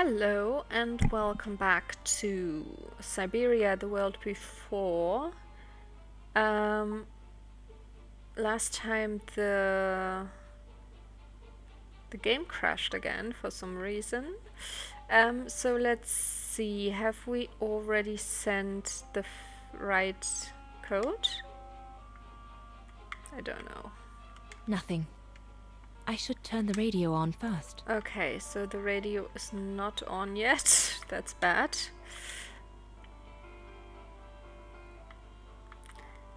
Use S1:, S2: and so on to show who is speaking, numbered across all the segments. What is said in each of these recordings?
S1: Hello and welcome back to Syberia, the world before. Last time the game crashed again for some reason. So let's see, have we already sent the right code? I don't know.
S2: Nothing. I should turn the radio on first.
S1: Okay, so the radio is not on yet. That's bad.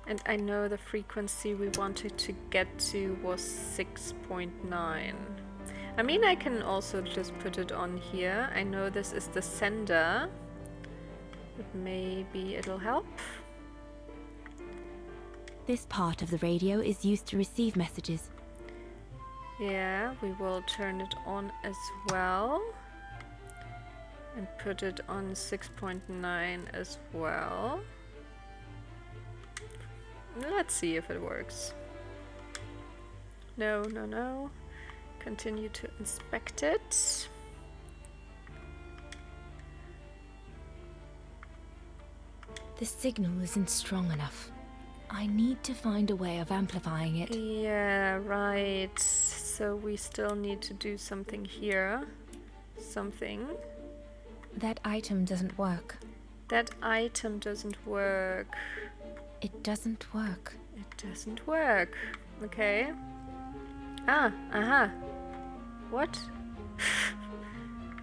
S1: And I know the frequency we wanted to get to was 6.9. I mean, I can also just put it on here. I know this is the sender, but maybe it'll help.
S2: This part of the radio is used to receive messages.
S1: Yeah, we will turn it on as well. And put it on 6.9 as well. Let's see if it works. No, no, no. Continue to inspect it.
S2: The signal isn't strong enough. I need to find a way of amplifying it.
S1: Yeah, right. So we still need to do something here. Something.
S2: That item doesn't work.
S1: That item doesn't work.
S2: It doesn't work.
S1: It doesn't work. Okay. Ah, aha. What?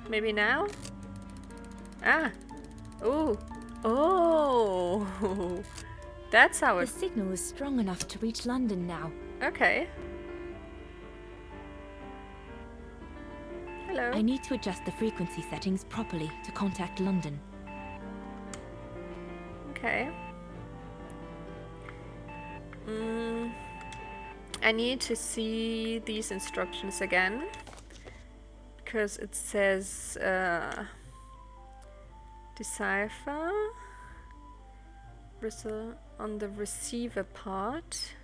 S1: Maybe now? Ah. Ooh. Oh. That's how
S2: The
S1: it...
S2: signal is strong enough to reach London now.
S1: Okay. Hello.
S2: I need to adjust the frequency settings properly to contact London.
S1: Okay. I need to see these instructions again, because it says decipher on the receiver part.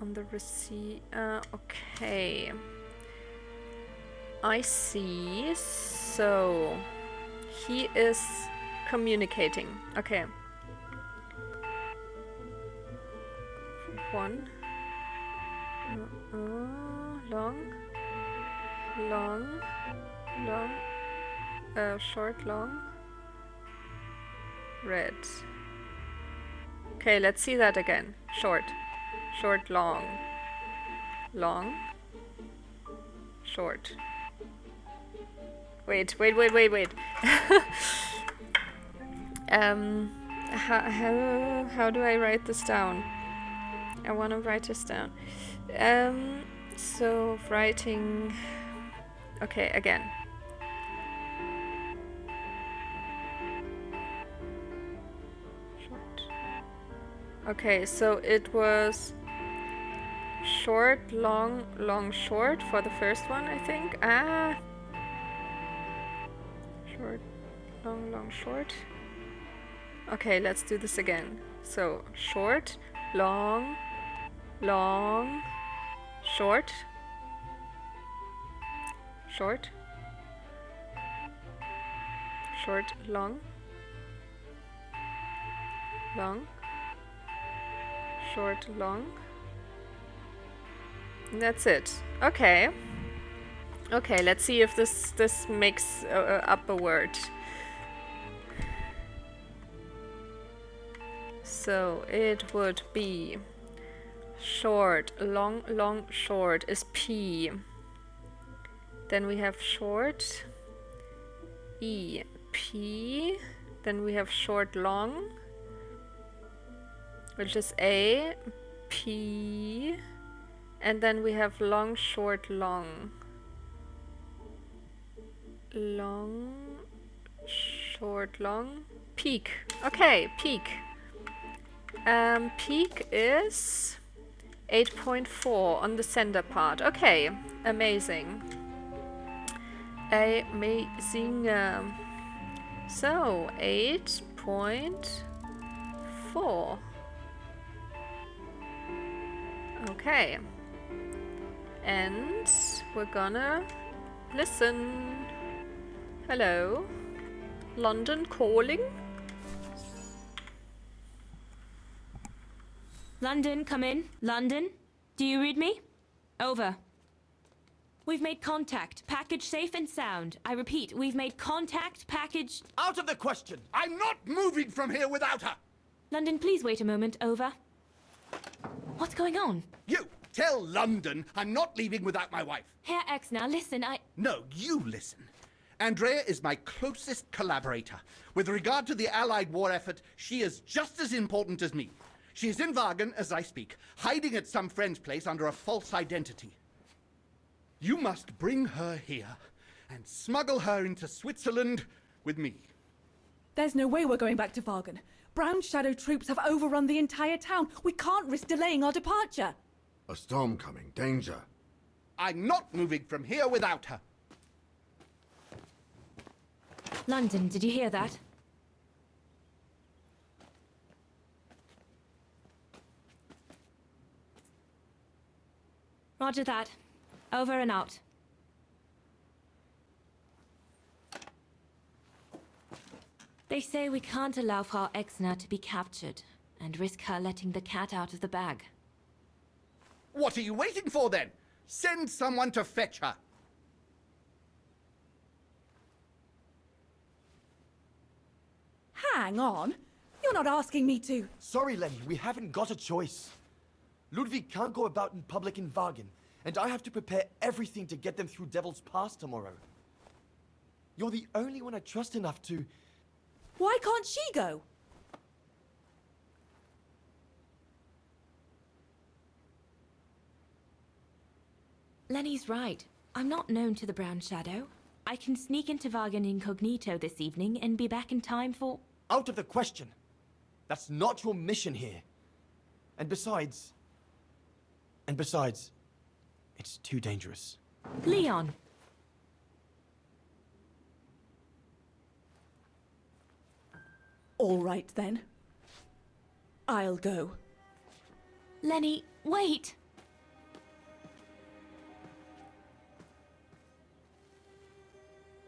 S1: On the okay. I see. So he is communicating. Okay. One. Long. Short, long. Red. Okay, let's see that again. Short. Short, long. Long. Short. Wait. How do I write this down? I want to write this down. So writing... Okay, again. Short. Okay, so it was... short, long, long, short for the first one, I think. Ah! Short, long, long, short. Okay, let's do this again. So, short, long, long, short, short, short, long, long, short, long. That's it. Okay. Okay, let's see if this makes up a word. So it would be short, long, long, short is P. Then we have short, E, P. Then we have short, long, which is A, P. And then we have long, short, long. Long, short, long. Peak. Okay, peak. Peak is 8.4 on the sender part. Okay, amazing. Amazing. So 8.4. Okay. And we're gonna listen. Hello? London calling?
S2: London, come in. London, do you read me? Over. We've made contact. Package safe and sound. I repeat, we've made contact. Package...
S3: Out of the question!
S4: I'm not moving from here without her!
S2: London, please wait a moment. Over. What's going on?
S4: You tell London I'm not leaving without my wife.
S2: Herr Exner, listen,
S4: No, you listen. Andrea is my closest collaborator. With regard to the Allied war effort, she is just as important as me. She is in Wagen as I speak, hiding at some friend's place under a false identity. You must bring her here and smuggle her into Switzerland with me.
S5: There's no way we're going back to Wagen. Brown Shadow troops have overrun the entire town. We can't risk delaying our departure.
S6: A storm coming. Danger.
S4: I'm not moving from here without her.
S2: London, did you hear that? Roger that. Over and out. They say we can't allow Frau Exner to be captured and risk her letting the cat out of the bag.
S4: What are you waiting for then? Send someone to fetch her.
S5: Hang on. You're not asking me to...
S3: Sorry, Leni, we haven't got a choice. Ludwig can't go about in public in Wagen, and I have to prepare everything to get them through Devil's Pass tomorrow. You're the only one I trust enough to...
S5: Why can't she go?
S2: Leni's right. I'm not known to the Brown Shadow. I can sneak into Wagen incognito this evening and be back in time for...
S3: Out of the question. That's not your mission here. And besides, it's too dangerous.
S2: Leon!
S5: All right, then. I'll go.
S2: Leni, wait!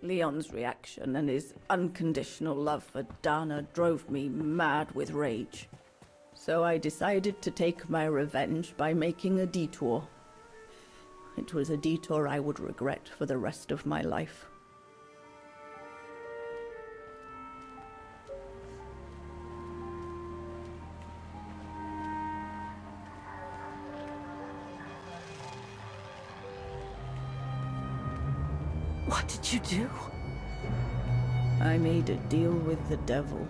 S5: Leon's reaction and his unconditional love for Dana drove me mad with rage. So I decided to take my revenge by making a detour. It was a detour I would regret for the rest of my life.
S2: What did you do?
S5: I made a deal with the devil.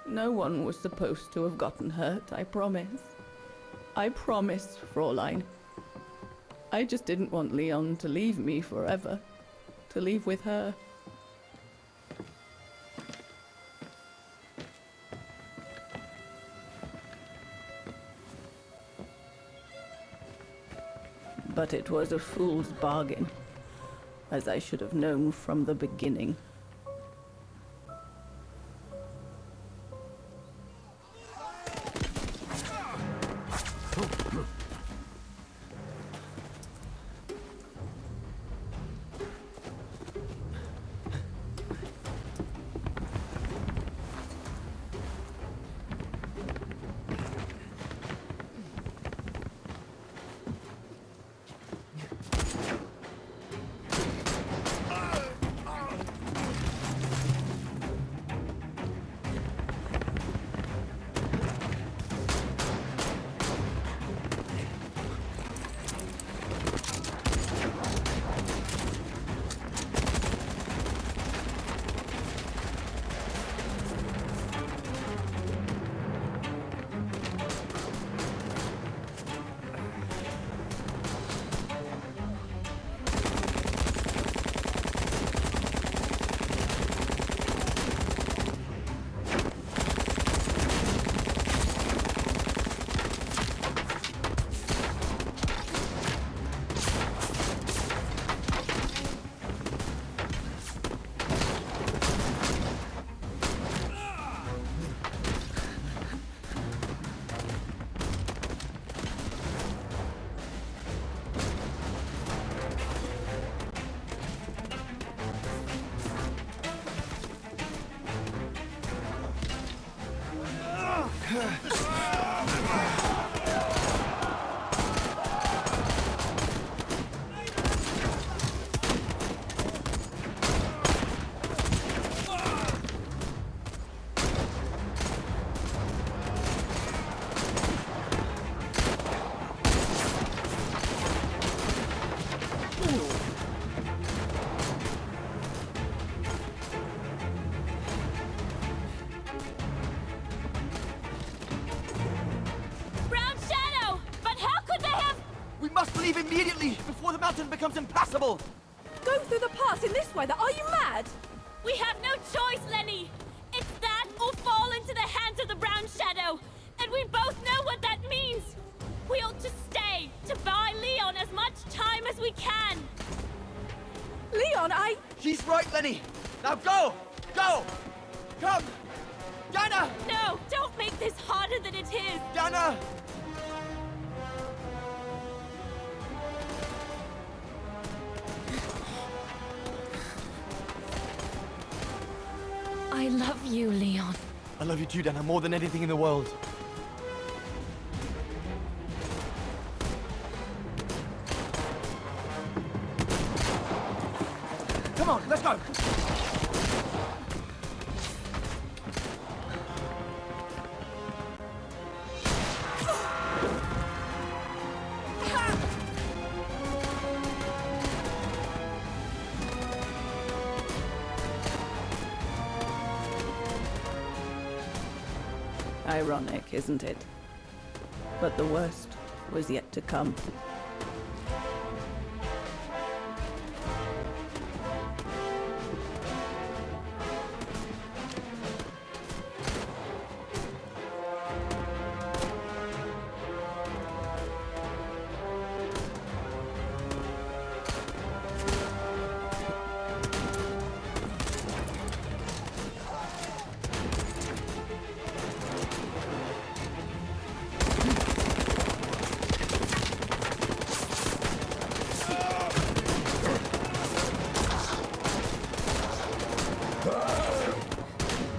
S5: No one was supposed to have gotten hurt, I promise. I promise, Fräulein. I just didn't want Leon to leave me forever. To leave with her. But it was a fool's bargain, as I should have known from the beginning.
S2: Brown Shadow! But how could they have...
S3: We must leave immediately before the mountain becomes impassable!
S5: Go through the pass in this weather? Are you mad?
S2: We have no choice, Leni! It's that or fall into the hands of the Brown Shadow! And we both know what that means! We ought to stay, to buy Leon as much time as we can!
S5: Leon,
S3: She's right, Leni! Now go! Go! Come! Yana!
S2: No! Don't make this harder than it is!
S3: Yana!
S2: I love you, Leon.
S3: I love you too, Dana, more than anything in the world. Come on, let's go!
S5: Ironic, isn't it? But the worst was yet to come.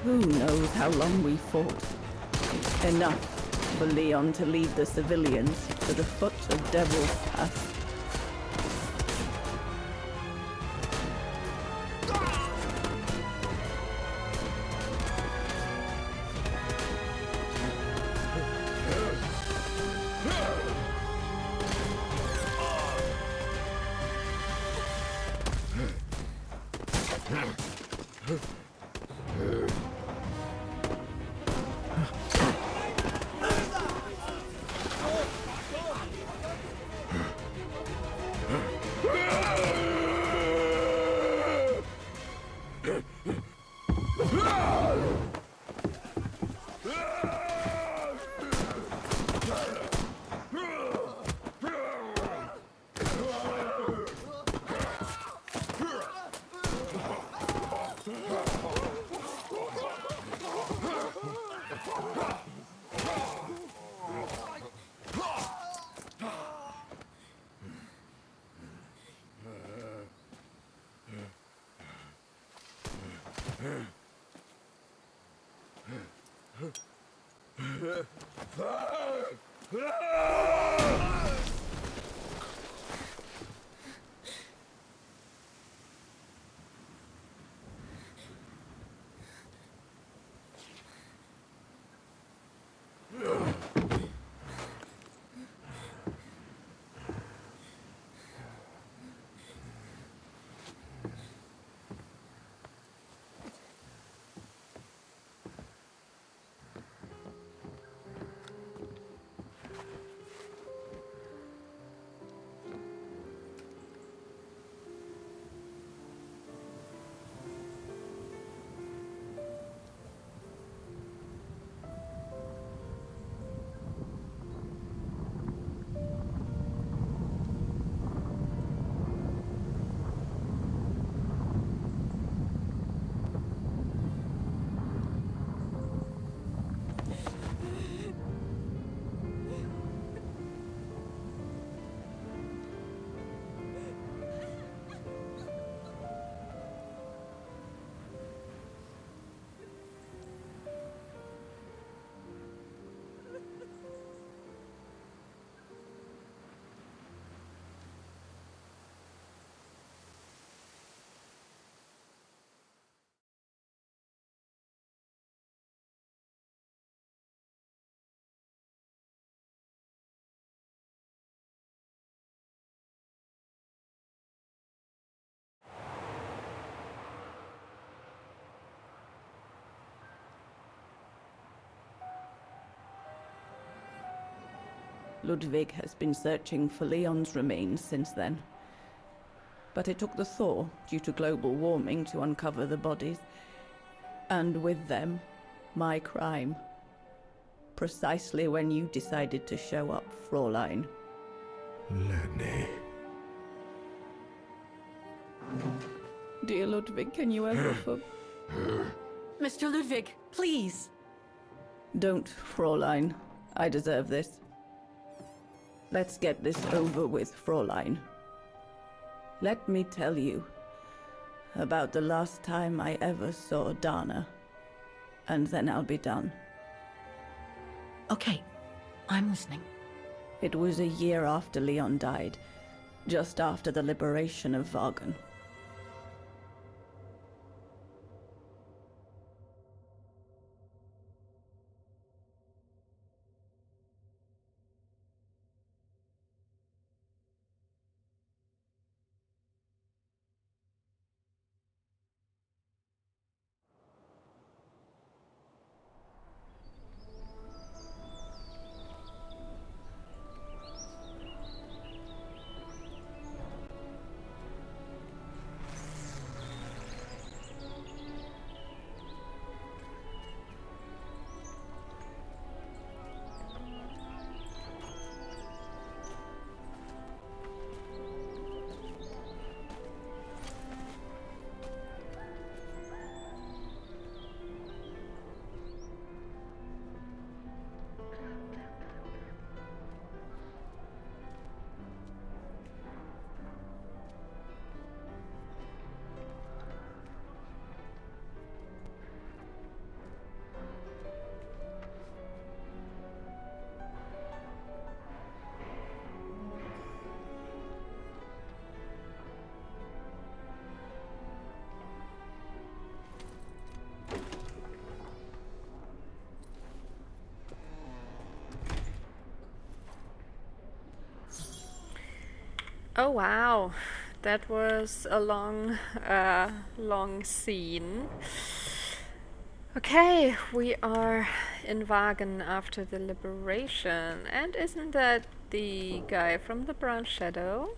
S5: Who knows how long we fought? Enough for Leon to lead the civilians to the foot of Devil's Pass. Ludwig has been searching for Leon's remains since then. But it took the thaw due to global warming to uncover the bodies. And with them, my crime. Precisely when you decided to show up, Fräulein.
S6: Leni.
S5: Dear Ludwig, can you ever
S7: Mr. Ludwig, please.
S5: Don't, Fräulein. I deserve this. Let's get this over with, Fräulein. Let me tell you about the last time I ever saw Dana, and then I'll be done.
S7: Okay, I'm listening.
S5: It was a year after Leon died, just after the liberation of Vagen.
S1: Oh wow, that was a long scene. Okay, we are in Vagen after the liberation, and isn't that the guy from the Brown Shadow?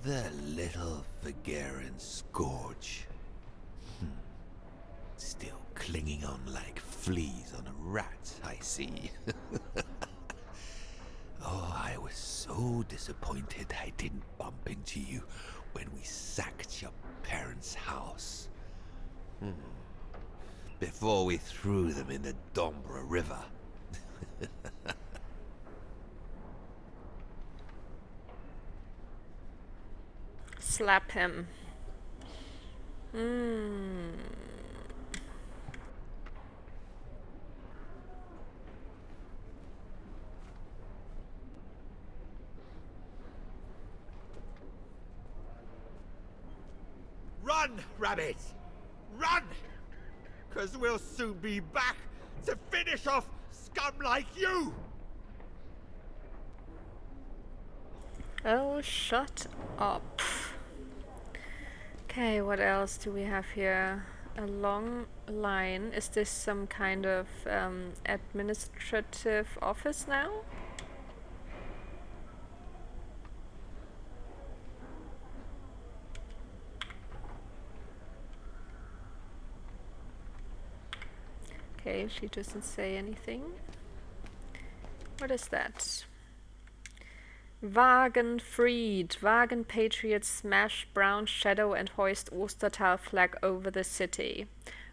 S8: The little Vageran scourge. Still clinging on like fleas on a rat, I see. Oh, I was so disappointed I didn't bump into you when we sacked your parents' house. Before we threw them in the Dombra River.
S1: Slap him.
S9: Run, rabbit! Run! 'Cause we'll soon be back to finish off scum like you!
S1: Oh, shut up. Okay, what else do we have here? A long line. Is this some kind of administrative office now? Okay, she doesn't say anything. What is that? Vagen freed. Vagen patriots smash Brown Shadow and hoist Ostertal flag over the city.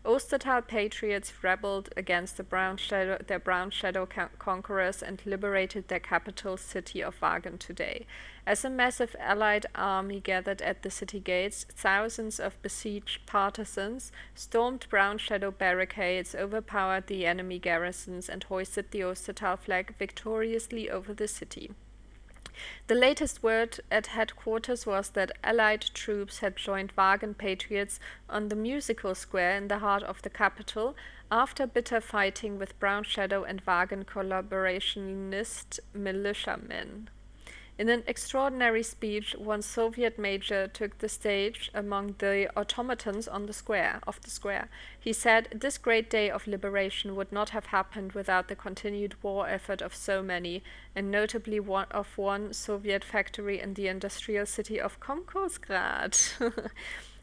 S1: Ostertal patriots rebelled against their Brown Shadow conquerors and liberated their capital city of Vagen today. As a massive allied army gathered at the city gates, thousands of besieged partisans stormed Brown Shadow barricades, overpowered the enemy garrisons, and hoisted the Ostertal flag victoriously over the city. The latest word at headquarters was that Allied troops had joined Vagen patriots on the musical square in the heart of the capital after bitter fighting with Brown Shadow and Vagen collaborationist militiamen. In an extraordinary speech, one Soviet major took the stage among the automatons on the square. He said, "This great day of liberation would not have happened without the continued war effort of so many, and notably one Soviet factory in the industrial city of Komkosgrad."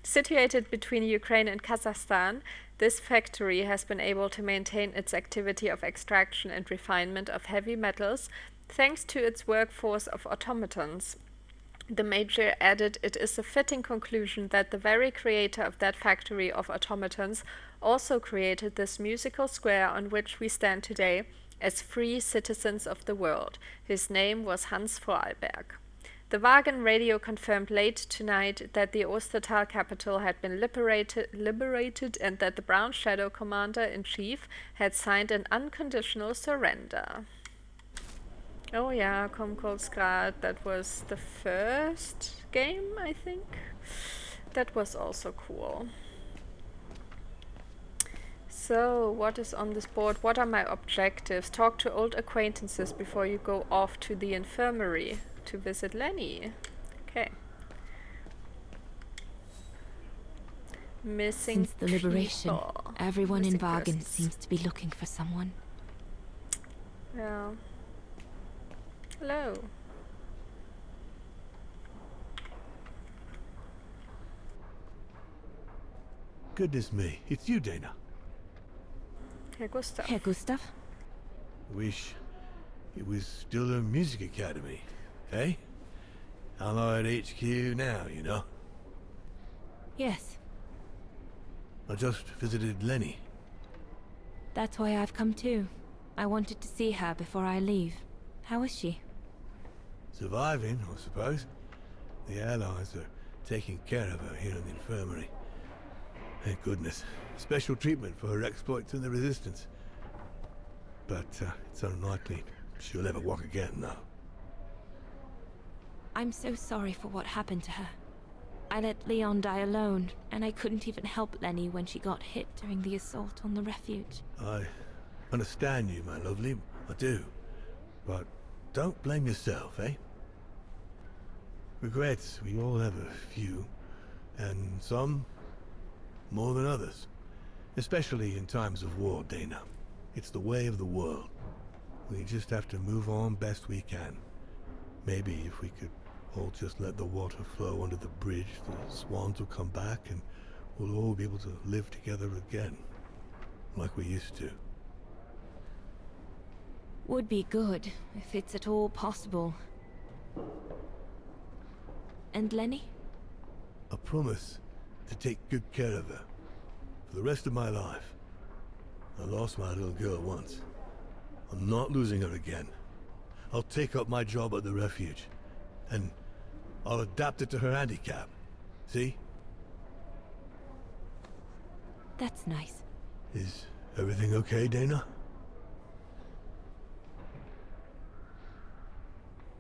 S1: Situated between Ukraine and Kazakhstan, this factory has been able to maintain its activity of extraction and refinement of heavy metals thanks to its workforce of automatons. The major added, "It is a fitting conclusion that the very creator of that factory of automatons also created this musical square on which we stand today as free citizens of the world. His name was Hans Vorarlberg." The Wagen radio confirmed late tonight that the Ostertal capital had been liberated and that the Brown Shadow commander-in-chief had signed an unconditional surrender. Oh yeah, Komkolsgrad, that was the first game, I think. That was also cool. So, what is on this board? What are my objectives? Talk to old acquaintances before you go off to the infirmary to visit Leni. Okay. Missing
S10: Since the liberation,
S1: people.
S10: everyone in
S1: Missing
S10: Wagen
S1: persons.
S10: seems to be looking for someone.
S1: Yeah. Hello.
S6: Goodness me, it's you, Dana.
S1: Herr Gustav.
S10: Herr Gustav?
S6: Wish it was still a music academy, eh? Allied HQ now, you know.
S10: Yes,
S6: I just visited Leni.
S10: that's why I've come too. I wanted to see her before I leave. How is she?
S6: Surviving, I suppose. The Allies are taking care of her here in the infirmary. Thank goodness. Special treatment for her exploits in the Resistance. But it's unlikely she'll ever walk again, though.
S10: I'm so sorry for what happened to her. I let Leon die alone, and I couldn't even help Leni when she got hit during the assault on the refuge.
S6: I understand you, my lovely. I do. But don't blame yourself, eh? Regrets, we all have a few. And some more than others. Especially in times of war, Dana. It's the way of the world. We just have to move on best we can. Maybe if we could all just let the water flow under the bridge, the swans will come back and we'll all be able to live together again. Like we used to.
S10: Would be good, if it's at all possible. And Leni?
S6: I promise to take good care of her. For the rest of my life. I lost my little girl once. I'm not losing her again. I'll take up my job at the refuge. And I'll adapt it to her handicap. See?
S10: That's nice.
S6: Is everything okay, Dana?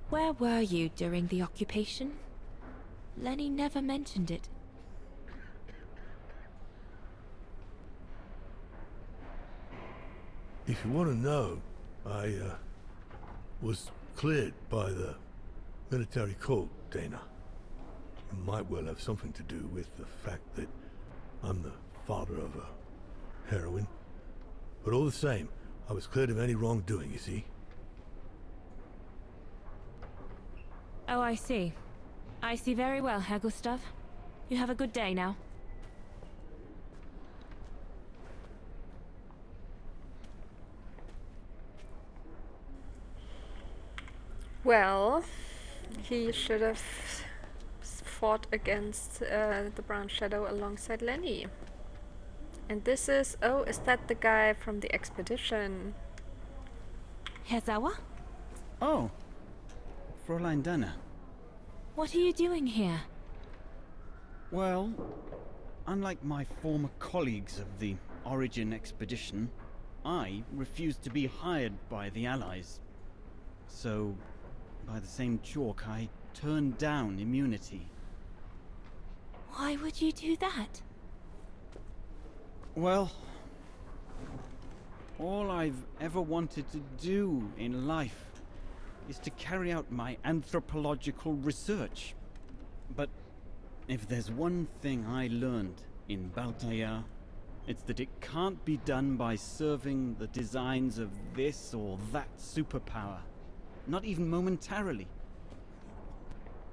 S10: Where were you during the occupation? Leni never mentioned it.
S6: If you want to know, I was cleared by the military court, Dana. It might well have something to do with the fact that I'm the father of a heroine. But all the same, I was cleared of any wrongdoing, you see.
S10: Oh, I see. I see very well, Herr Gustav. You have a good day now.
S1: Well, he should have fought against the Brown Shadow alongside Leni. And this is... oh, is that the guy from the expedition?
S10: Herr Sauer?
S11: Oh, Fräulein Dana.
S10: What are you doing here?
S11: Well, unlike my former colleagues of the Origin expedition, I refused to be hired by the Allies. So, by the same chalk, I turned down immunity.
S10: Why would you do that?
S11: Well, all I've ever wanted to do in life is to carry out my anthropological research. But if there's one thing I learned in Baltaya, it's that it can't be done by serving the designs of this or that superpower. Not even momentarily.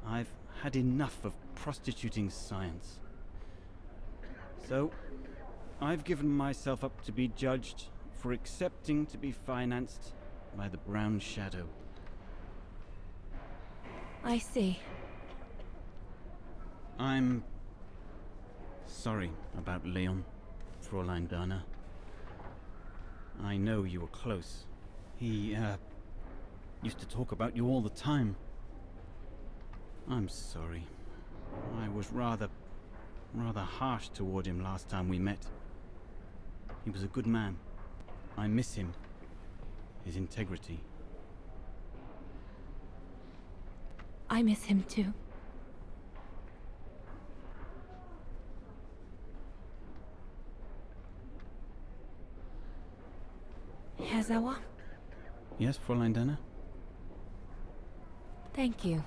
S11: I've had enough of prostituting science. So, I've given myself up to be judged for accepting to be financed by the Brown Shadow.
S10: I see.
S11: I'm sorry about Leon, Fräulein Dana. I know you were close. He, used to talk about you all the time. I'm sorry. I was rather harsh toward him last time we met. He was a good man. I miss him. His integrity.
S10: I miss him too. Herzawa?
S11: Yes, Fräulein Dana?
S10: Thank you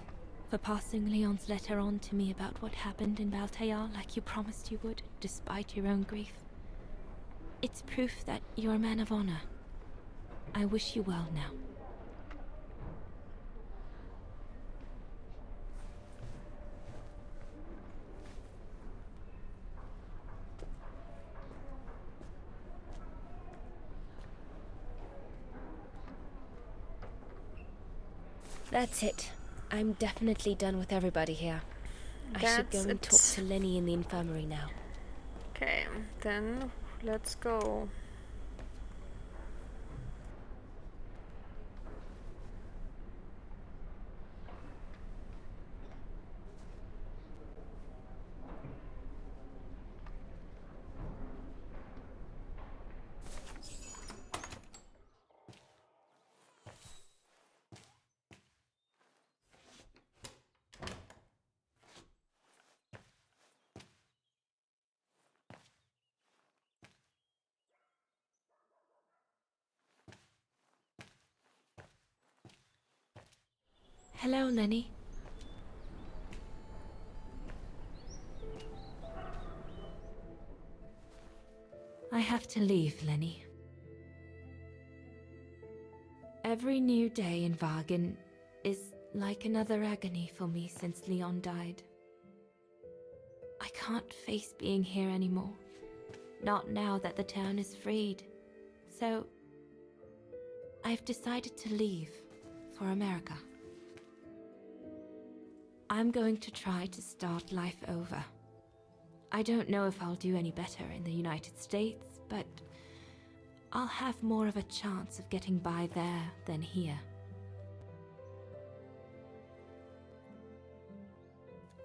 S10: for passing Leon's letter on to me about what happened in Baltaya like you promised you would, despite your own grief. It's proof that you're a man of honor. I wish you well now. That's it. I'm definitely done with everybody here. I should go and talk to Leni in the infirmary now.
S1: Okay, then let's go.
S10: Hello, Leni. I have to leave, Leni. Every new day in Wagen is like another agony for me since Leon died. I can't face being here anymore. Not now that the town is freed. So, I've decided to leave for America. I'm going to try to start life over. I don't know if I'll do any better in the United States, but I'll have more of a chance of getting by there than here.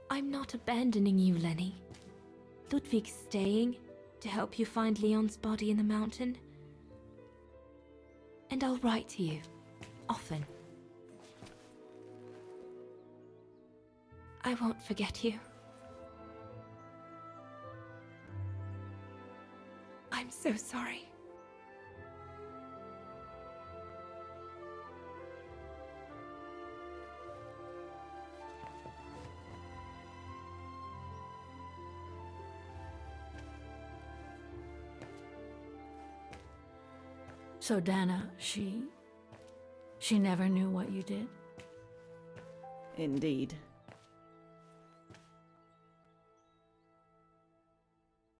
S10: I'm not abandoning you, Leni. Ludwig's staying to help you find Leon's body in the mountain. And I'll write to you, often. I won't forget you. I'm so sorry.
S7: So Dana, she never knew what you did?
S5: Indeed.